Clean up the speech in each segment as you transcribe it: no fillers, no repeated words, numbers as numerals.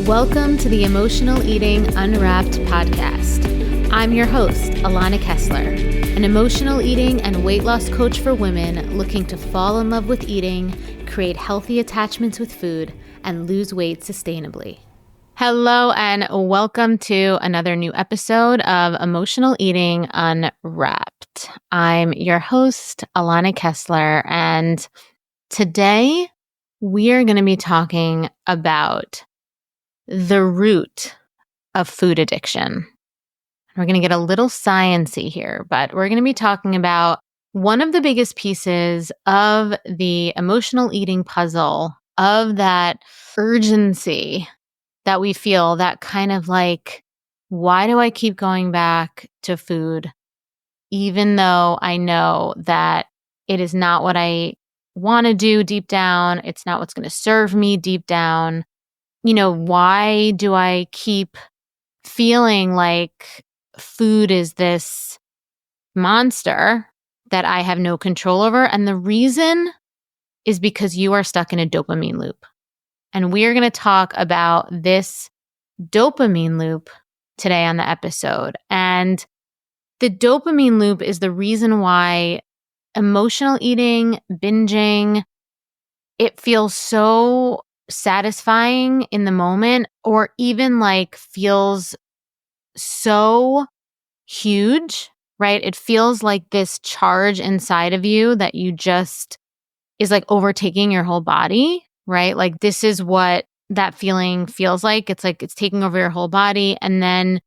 Welcome to the Emotional Eating Unwrapped podcast. I'm your host, Alana Kessler, an emotional eating and weight loss coach for women looking to fall in love with eating, create healthy attachments with food, and lose weight sustainably. Hello, and welcome to another new episode of Emotional Eating Unwrapped. I'm your host, Alana Kessler, and today we are going to be talking about the root of food addiction. We're going to get a little sciencey here, but we're going to be talking about one of the biggest pieces of the emotional eating puzzle, of that urgency that we feel, that kind of like, why do I keep going back to food, even though I know that it is not what I want to do deep down? It's not what's going to serve me deep down. Why do I keep feeling like food is this monster that I have no control over? And the reason is because you are stuck in a dopamine loop. And we are going to talk about this dopamine loop today on the episode. And the dopamine loop is the reason why emotional eating, binging, it feels so satisfying in the moment, or even like feels so huge, right? It feels like this charge inside of you that you just is like overtaking your whole body, right? Like this is what that feeling feels like. It's like it's taking over your whole body. And then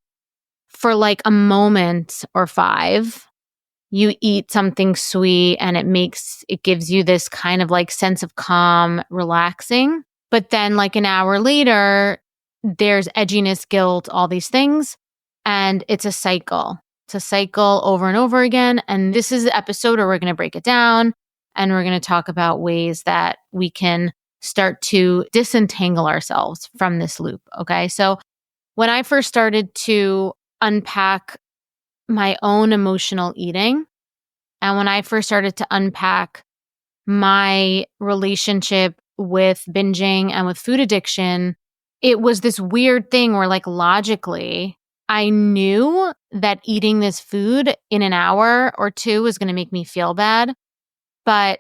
for like a moment or five, you eat something sweet and it gives you this kind of like sense of calm, relaxing. But then like an hour later, there's edginess, guilt, all these things. And it's a cycle. It's a cycle over and over again. And this is the episode where we're going to break it down and we're going to talk about ways that we can start to disentangle ourselves from this loop. Okay. So when I first started to unpack my own emotional eating, and when I first started to unpack my relationship with binging and with food addiction, it was this weird thing where like logically, I knew that eating this food in an hour or two was going to make me feel bad, but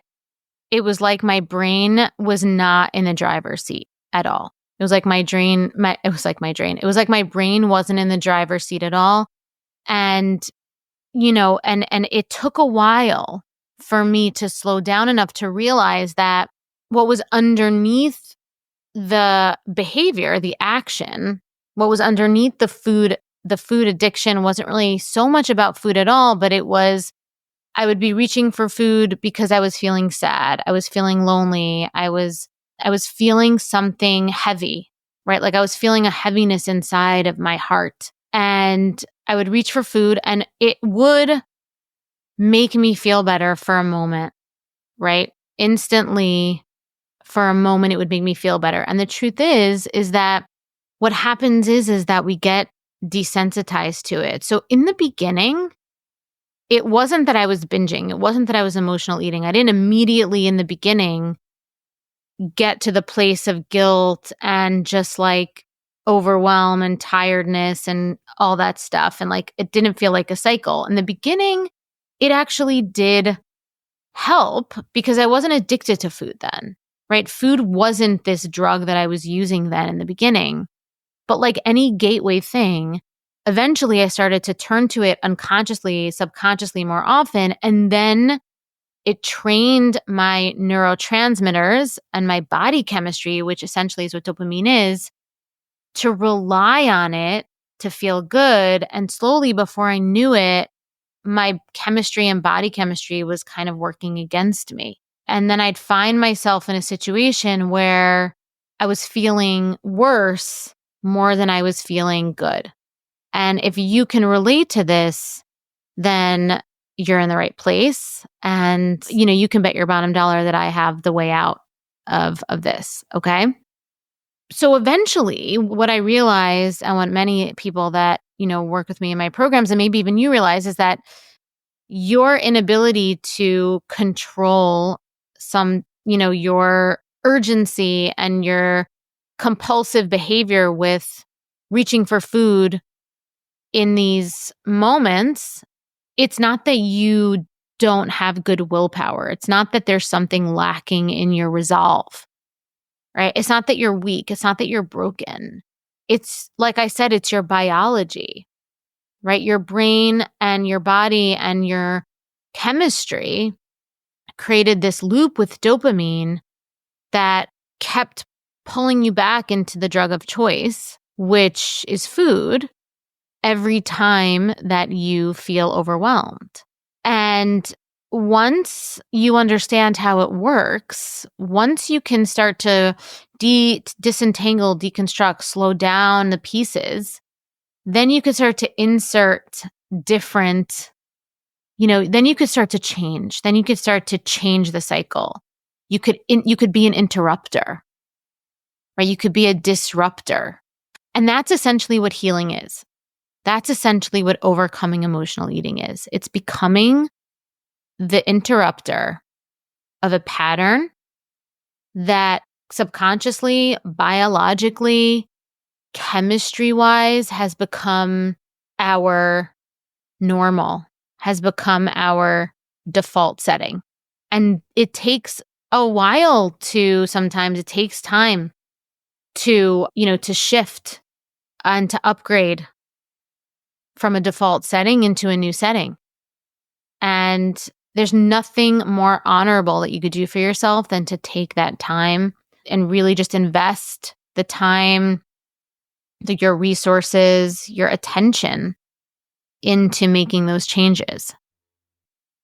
it was like my brain was not in the driver's seat at all. It was like my brain wasn't in the driver's seat at all. And and it took a while for me to slow down enough to realize that what was underneath the behavior, the action, what was underneath the food addiction wasn't really so much about food at all, but it was, I would be reaching for food because I was feeling sad. I was feeling lonely. I was feeling something heavy, right? Like I was feeling a heaviness inside of my heart. And I would reach for food and it would make me feel better for a moment, right? Instantly, for a moment, it would make me feel better. And the truth is that what happens is that we get desensitized to it. So in the beginning, it wasn't that I was binging. It wasn't that I was emotional eating. I didn't immediately in the beginning get to the place of guilt and just like overwhelm and tiredness and all that stuff. And like, it didn't feel like a cycle. In the beginning, it actually did help because I wasn't addicted to food then, right? Food wasn't this drug that I was using then in the beginning. But like any gateway thing, eventually I started to turn to it unconsciously, subconsciously more often. And then it trained my neurotransmitters and my body chemistry, which essentially is what dopamine is, to rely on it to feel good. And slowly, before I knew it, my chemistry and body chemistry was kind of working against me. And then I'd find myself in a situation where I was feeling worse more than I was feeling good. And if you can relate to this, then you're in the right place. And, you can bet your bottom dollar that I have the way out of this. Okay. So eventually what I realized, and what many people that, work with me in my programs, and maybe even you realize, is that your inability to control your urgency and your compulsive behavior with reaching for food in these moments, it's not that you don't have good willpower. It's not that there's something lacking in your resolve, right? It's not that you're weak. It's not that you're broken. It's, like I said, it's your biology, right? Your brain and your body and your chemistry created this loop with dopamine that kept pulling you back into the drug of choice, which is food, every time that you feel overwhelmed. And once you understand how it works, once you can start to disentangle, deconstruct, slow down the pieces, then you can start to insert different, then you could start to change. Then you could start to change the cycle. You could be an interrupter, right? You could be a disruptor. And that's essentially what healing is. That's essentially what overcoming emotional eating is. It's becoming the interrupter of a pattern that subconsciously, biologically, chemistry-wise has become our normal, has become our default setting. And it takes a while sometimes it takes time to shift and to upgrade from a default setting into a new setting. And there's nothing more honorable that you could do for yourself than to take that time and really just invest the time, your resources, your attention into making those changes.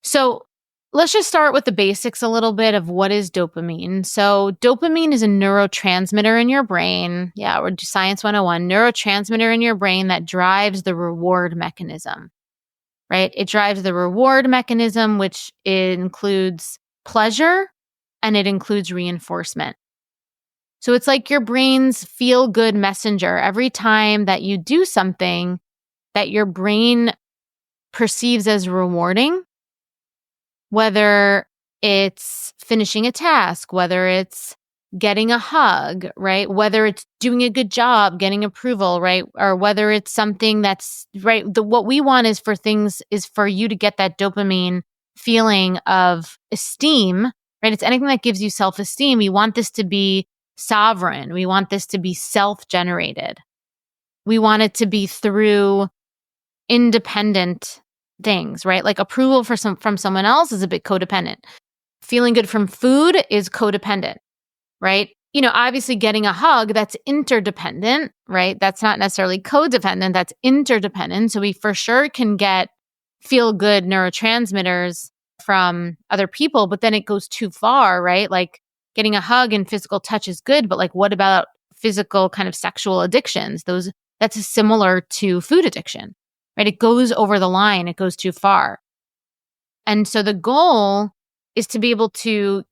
So let's just start with the basics a little bit of what is dopamine. So dopamine is a neurotransmitter in your brain. Yeah, we're Science 101, neurotransmitter in your brain that drives the reward mechanism, right? It drives the reward mechanism, which includes pleasure and it includes reinforcement. So it's like your brain's feel-good messenger. Every time that you do something that your brain perceives as rewarding, whether it's finishing a task, whether it's getting a hug, right? Whether it's doing a good job, getting approval, right? Or whether it's something that's, right? What we want is for you to get that dopamine feeling of esteem, right? It's anything that gives you self-esteem. We want this to be sovereign. We want this to be self-generated. We want it to be through independent things, right? Like approval from someone else is a bit codependent. Feeling good from food is codependent, right? Obviously getting a hug, that's interdependent, right? That's not necessarily codependent, that's interdependent. So we for sure can feel good neurotransmitters from other people, but then it goes too far, right? Like getting a hug and physical touch is good, but like what about physical kind of sexual addictions? That's similar to food addiction, right? It goes over the line, it goes too far. And so the goal is to be able to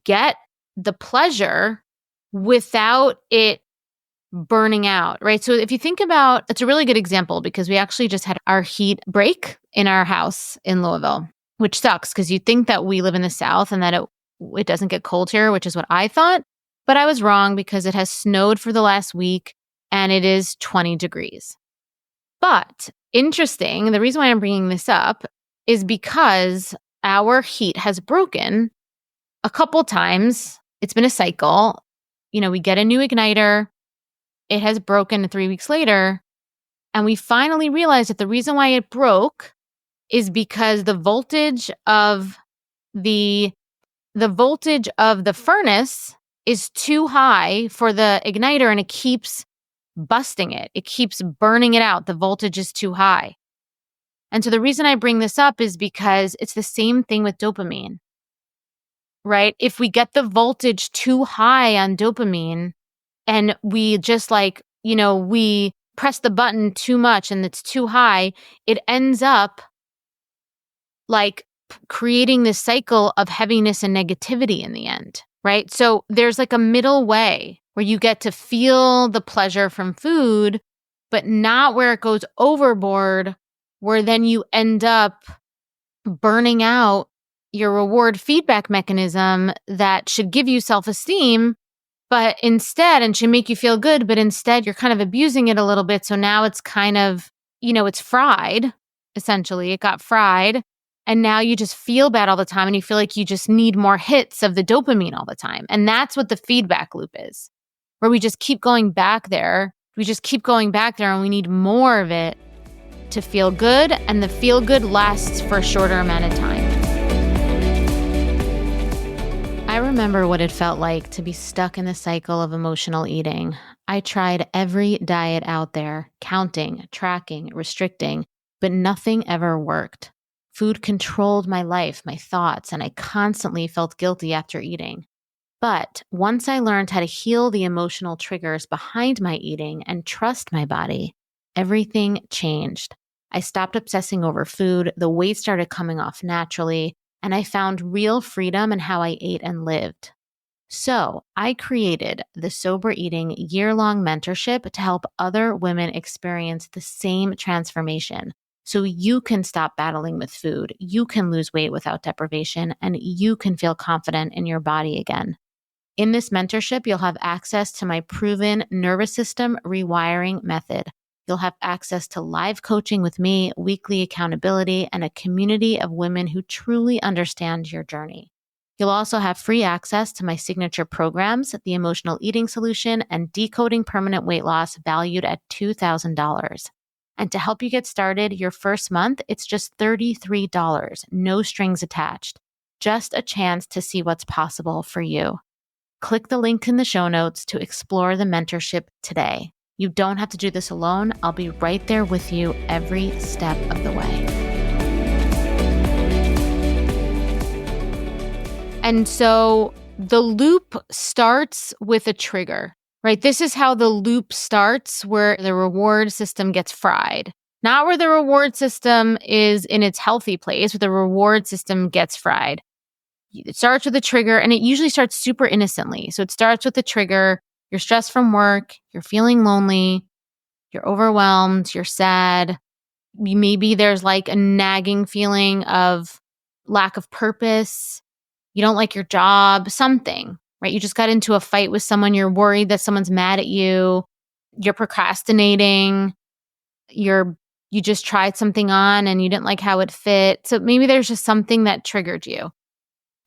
get the pleasure without it burning out, right? So if you think about, it's a really good example because we actually just had our heat break in our house in Louisville, which sucks because you think that we live in the South and that it doesn't get cold here, which is what I thought. But I was wrong because it has snowed for the last week and it is 20 degrees. But interesting, the reason why I'm bringing this up is because our heat has broken a couple times. It's been a cycle. We get a new igniter. It has broken 3 weeks later. And we finally realized that the reason why it broke is because the voltage of the furnace is too high for the igniter and it keeps busting it. It keeps burning it out. The voltage is too high. And so the reason I bring this up is because it's the same thing with dopamine, right? If we get the voltage too high on dopamine and we just we press the button too much and it's too high, it ends up like creating this cycle of heaviness and negativity in the end, right? So there's like a middle way where you get to feel the pleasure from food, but not where it goes overboard, where then you end up burning out your reward feedback mechanism that should give you self-esteem, But instead, and should make you feel good, but instead you're kind of abusing it a little bit. So now it's kind of, it's fried, essentially. It got fried. And now you just feel bad all the time and you feel like you just need more hits of the dopamine all the time. And that's what the feedback loop is, where we just keep going back there. We just keep going back there and we need more of it to feel good. And the feel good lasts for a shorter amount of time. I remember what it felt like to be stuck in the cycle of emotional eating. I tried every diet out there, counting, tracking, restricting, but nothing ever worked. Food controlled my life, my thoughts, and I constantly felt guilty after eating. But once I learned how to heal the emotional triggers behind my eating and trust my body, everything changed. I stopped obsessing over food, the weight started coming off naturally, and I found real freedom in how I ate and lived. So I created the Sober Eating year-long mentorship to help other women experience the same transformation. So you can stop battling with food, you can lose weight without deprivation, and you can feel confident in your body again. In this mentorship, you'll have access to my proven nervous system rewiring method. You'll have access to live coaching with me, weekly accountability, and a community of women who truly understand your journey. You'll also have free access to my signature programs, the Emotional Eating Solution and Decoding Permanent Weight Loss, valued at $2,000. And to help you get started, your first month, it's just $33, no strings attached. Just a chance to see what's possible for you. Click the link in the show notes to explore the mentorship today. You don't have to do this alone. I'll be right there with you every step of the way. And so the loop starts with a trigger, right? This is how the loop starts, where the reward system gets fried. Not where the reward system is in its healthy place, where the reward system gets fried. It starts with a trigger, and it usually starts super innocently. So it starts with a trigger. You're stressed from work. You're feeling lonely. You're overwhelmed. You're sad. Maybe there's like a nagging feeling of lack of purpose. You don't like your job, something, right? You just got into a fight with someone. You're worried that someone's mad at you. You're procrastinating. You just tried something on and you didn't like how it fit. So maybe there's just something that triggered you.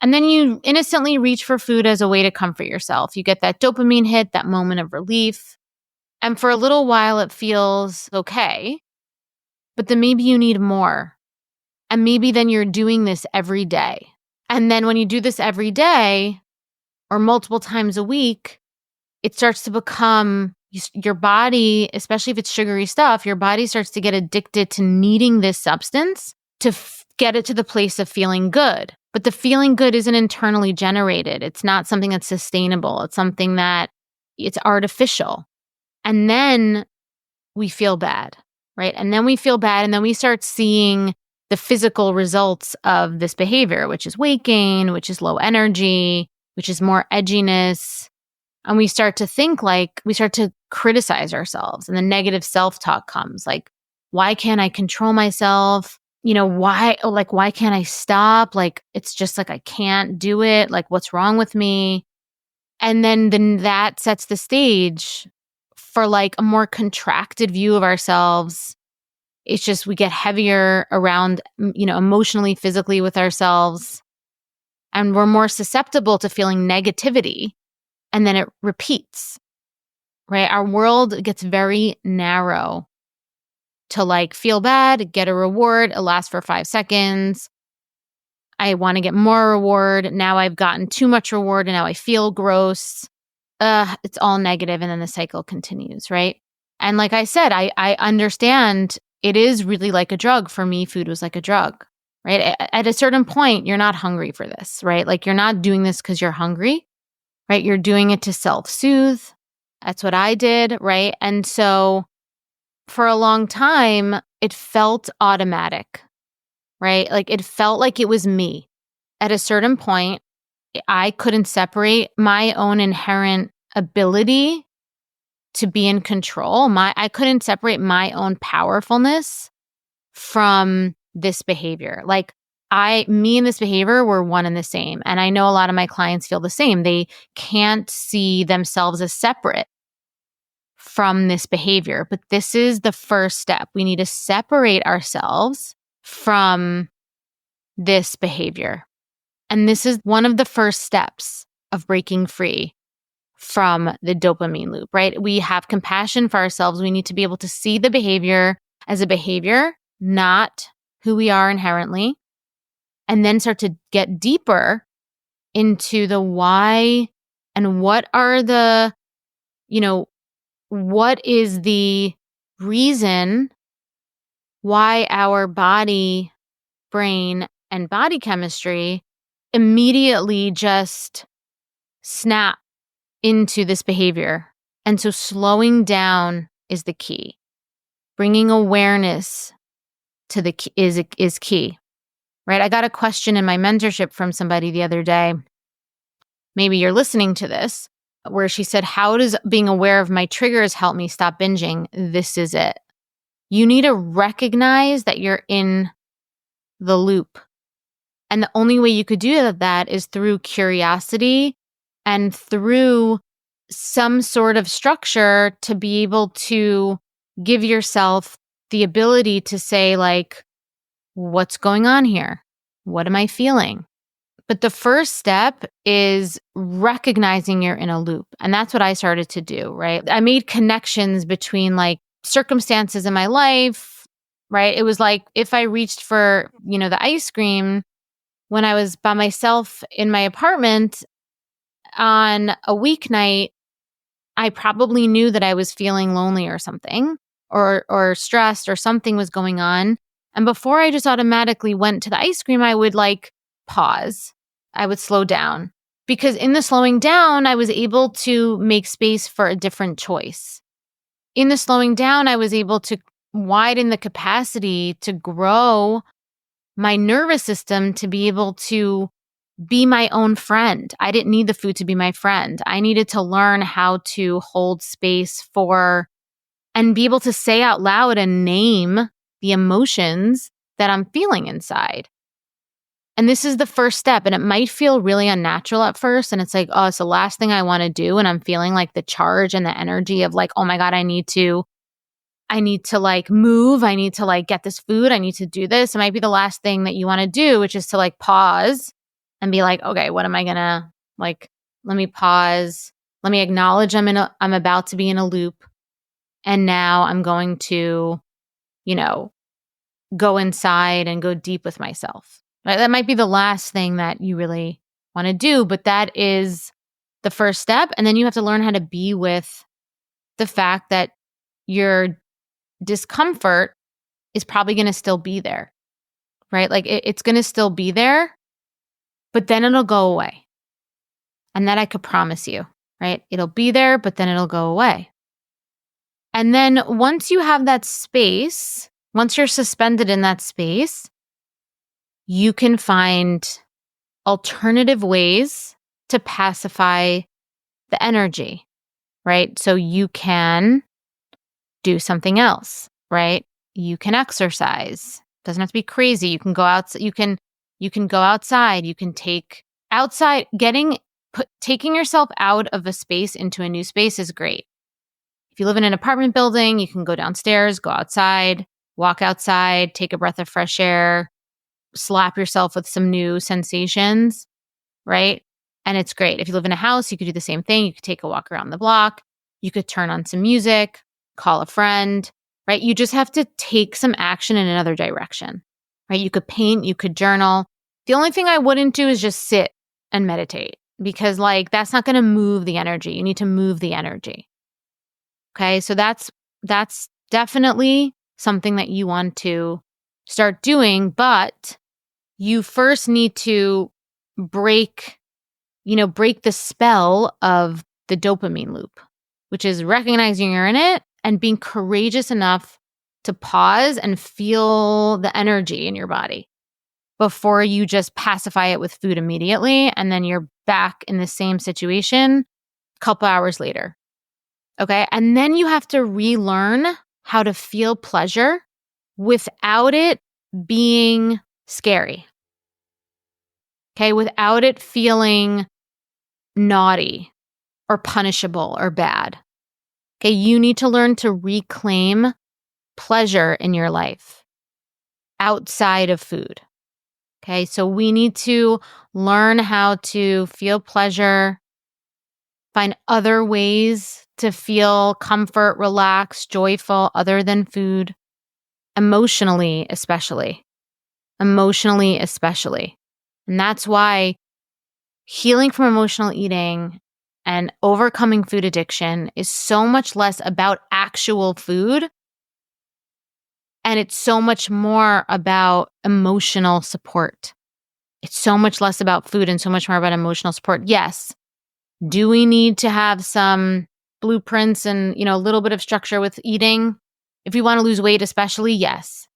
And then you innocently reach for food as a way to comfort yourself. You get that dopamine hit, that moment of relief. And for a little while, it feels okay. But then maybe you need more. And maybe then you're doing this every day. And then when you do this every day or multiple times a week, it starts to become your body, especially if it's sugary stuff, your body starts to get addicted to needing this substance to get it to the place of feeling good. But the feeling good isn't internally generated. It's not something that's sustainable. It's something that it's artificial. And then we feel bad, right? And then we feel bad. And then we start seeing the physical results of this behavior, which is weight gain, which is low energy, which is more edginess. And we start to think we start to criticize ourselves, and the negative self-talk comes like, why can't I control myself? Why can't I stop? Like, it's just like, I can't do it. Like, what's wrong with me? And then that sets the stage for like a more contracted view of ourselves. It's just, we get heavier around, emotionally, physically with ourselves. And we're more susceptible to feeling negativity. And then it repeats, right? Our world gets very narrow to like feel bad, get a reward. It lasts for 5 seconds. I want to get more reward. Now I've gotten too much reward and now I feel gross. It's all negative, and then the cycle continues, right? And like I said, I understand it is really like a drug. For me, food was like a drug, right? At a certain point, you're not hungry for this, right? Like, you're not doing this because you're hungry, right? You're doing it to self-soothe. That's what I did, right? And so for a long time, it felt automatic, right? Like, it felt like it was me. At a certain point, I couldn't separate my own inherent ability to be in control. I couldn't separate my own powerfulness from this behavior. Like, me and this behavior were one and the same. And I know a lot of my clients feel the same. They can't see themselves as separate from this behavior. But this is the first step. We need to separate ourselves from this behavior. And this is one of the first steps of breaking free from the dopamine loop, right? We have compassion for ourselves. We need to be able to see the behavior as a behavior, not who we are inherently, and then start to get deeper into the why and what are the, what is the reason why our body, brain, and body chemistry immediately just snap into this behavior. And so slowing down is the key. Bringing awareness to the key is key, right? I got a question in my mentorship from somebody the other day. Maybe you're listening to this, where she said, how does being aware of my triggers help me stop binging? This is it. You need to recognize that you're in the loop. And the only way you could do that is through curiosity and through some sort of structure to be able to give yourself the ability to say, like, what's going on here? What am I feeling? But the first step is recognizing you're in a loop. And that's what I started to do, right? I made connections between like circumstances in my life, right? It was like if I reached for, the ice cream when I was by myself in my apartment on a weeknight, I probably knew that I was feeling lonely or something, or stressed or something was going on. And before I just automatically went to the ice cream, I would like pause. I would slow down, because in the slowing down, I was able to make space for a different choice. In the slowing down, I was able to widen the capacity to grow my nervous system to be able to be my own friend. I didn't need the food to be my friend. I needed to learn how to hold space for and be able to say out loud and name the emotions that I'm feeling inside. And this is the first step. And it might feel really unnatural at first. And it's like, oh, it's the last thing I want to do. And I'm feeling like the charge and the energy of like, oh my God, I need to like move. I need to like get this food. I need to do this. It might be the last thing that you want to do, which is to like pause and be like, okay, what am I gonna like? Let me pause. Let me acknowledge I'm about to be in a loop. And now I'm going to, go inside and go deep with myself. Right? That might be the last thing that you really want to do, but that is the first step. And then you have to learn how to be with the fact that your discomfort is probably going to still be there, right? Like it's going to still be there, but then it'll go away. And that I could promise you, right? It'll be there, but then it'll go away. And then once you have that space, once you're suspended in that space, you can find alternative ways to pacify the energy, right? So you can do something else, right? You can exercise. Doesn't have to be crazy. You can go out. You can go outside. You can take outside. Taking yourself out of a space into a new space is great. If you live in an apartment building, you can go downstairs, go outside, walk outside, take a breath of fresh air, slap yourself with some new sensations, right? And it's great. If you live in a house, you could do the same thing. You could take a walk around the block. You could turn on some music, call a friend, right? You just have to take some action in another direction, right? You could paint, you could journal. The only thing I wouldn't do is just sit and meditate, because like that's not going to move the energy. You need to move the energy. Okay, so that's definitely something that you want to start doing, but you first need to break the spell of the dopamine loop, which is recognizing you're in it and being courageous enough to pause and feel the energy in your body before you just pacify it with food immediately, and then you're back in the same situation a couple hours later. Okay. And then you have to relearn how to feel pleasure without it being scary. okay, without it feeling naughty or punishable or bad. Okay, you need to learn to reclaim pleasure in your life outside of food. Okay, so we need to learn how to feel pleasure, find other ways to feel comfort, relaxed, joyful other than food, emotionally, especially. Emotionally, especially. And that's why healing from emotional eating and overcoming food addiction is so much less about actual food. And it's so much more about emotional support. It's so much less about food and so much more about emotional support. Yes. Do we need to have some blueprints and, a little bit of structure with eating? If we want to lose weight, especially, yes.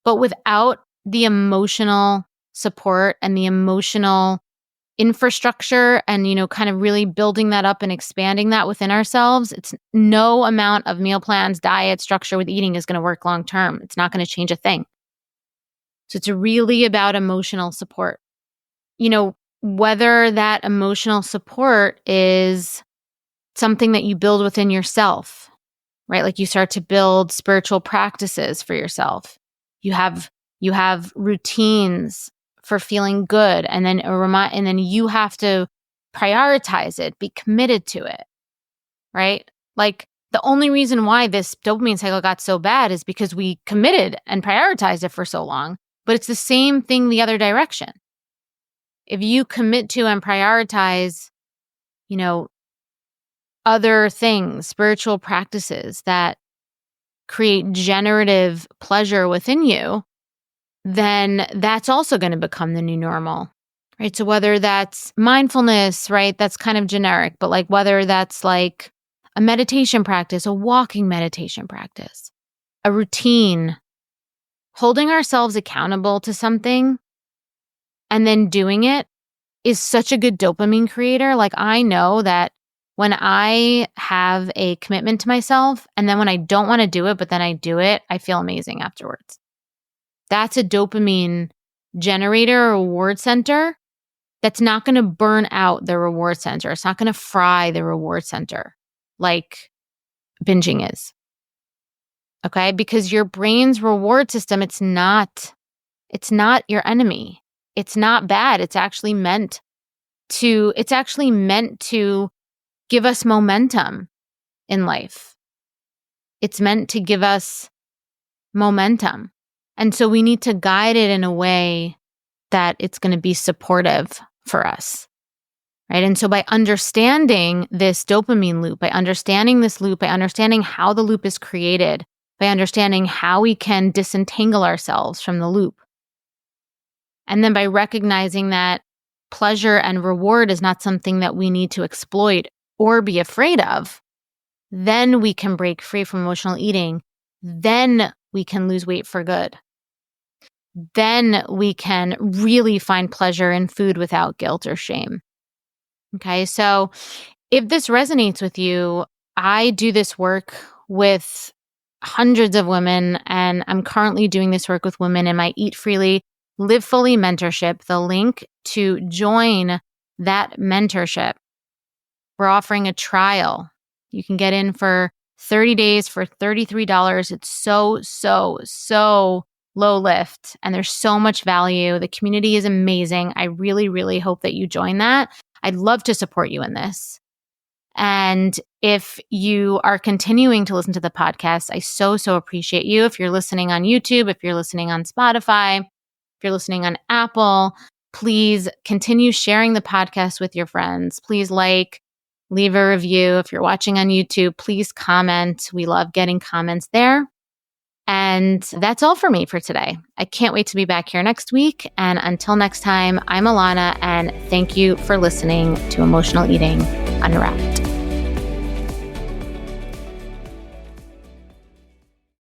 But without the emotional support and the emotional infrastructure and, kind of really building that up and expanding that within ourselves, it's no amount of meal plans, diet, structure with eating is going to work long term. It's not going to change a thing. So it's really about emotional support. Whether that emotional support is something that you build within yourself, right? Like you start to build spiritual practices for yourself. You have routines for feeling good, and then and then you have to prioritize it, be committed to it, right? Like the only reason why this dopamine cycle got so bad is because we committed and prioritized it for so long. But it's the same thing the other direction. If you commit to and prioritize, other things, spiritual practices that create generative pleasure within you, then that's also going to become the new normal, right? So whether that's mindfulness, right? That's kind of generic, but like whether that's like a meditation practice, a walking meditation practice, a routine, holding ourselves accountable to something and then doing it is such a good dopamine creator. Like I know that when I have a commitment to myself and then when I don't want to do it, but then I do it, I feel amazing afterwards. That's a dopamine generator or reward center that's not going to burn out the reward center. It's not going to fry the reward center like binging is. Okay? Because your brain's reward system, it's not your enemy. It's not bad. It's actually meant to give us momentum in life. It's meant to give us momentum. And so we need to guide it in a way that it's going to be supportive for us, right? And so by understanding this dopamine loop, by understanding this loop, by understanding how the loop is created, by understanding how we can disentangle ourselves from the loop, and then by recognizing that pleasure and reward is not something that we need to exploit or be afraid of, then we can break free from emotional eating. Then we can lose weight for good. Then we can really find pleasure in food without guilt or shame. Okay, so if this resonates with you, I do this work with hundreds of women, and I'm currently doing this work with women in my Eat Freely, Live Fully mentorship. The link to join that mentorship, we're offering a trial. You can get in for 30 days for $33. It's so low lift, and there's so much value. The community is amazing. I really, really hope that you join that. I'd love to support you in this. And if you are continuing to listen to the podcast, I so appreciate you. If you're listening on YouTube, if you're listening on Spotify, if you're listening on Apple, please continue sharing the podcast with your friends. Please leave a review. If you're watching on YouTube, please comment. We love getting comments there. And that's all for me for today. I can't wait to be back here next week. And until next time, I'm Alana, and thank you for listening to Emotional Eating Unwrapped.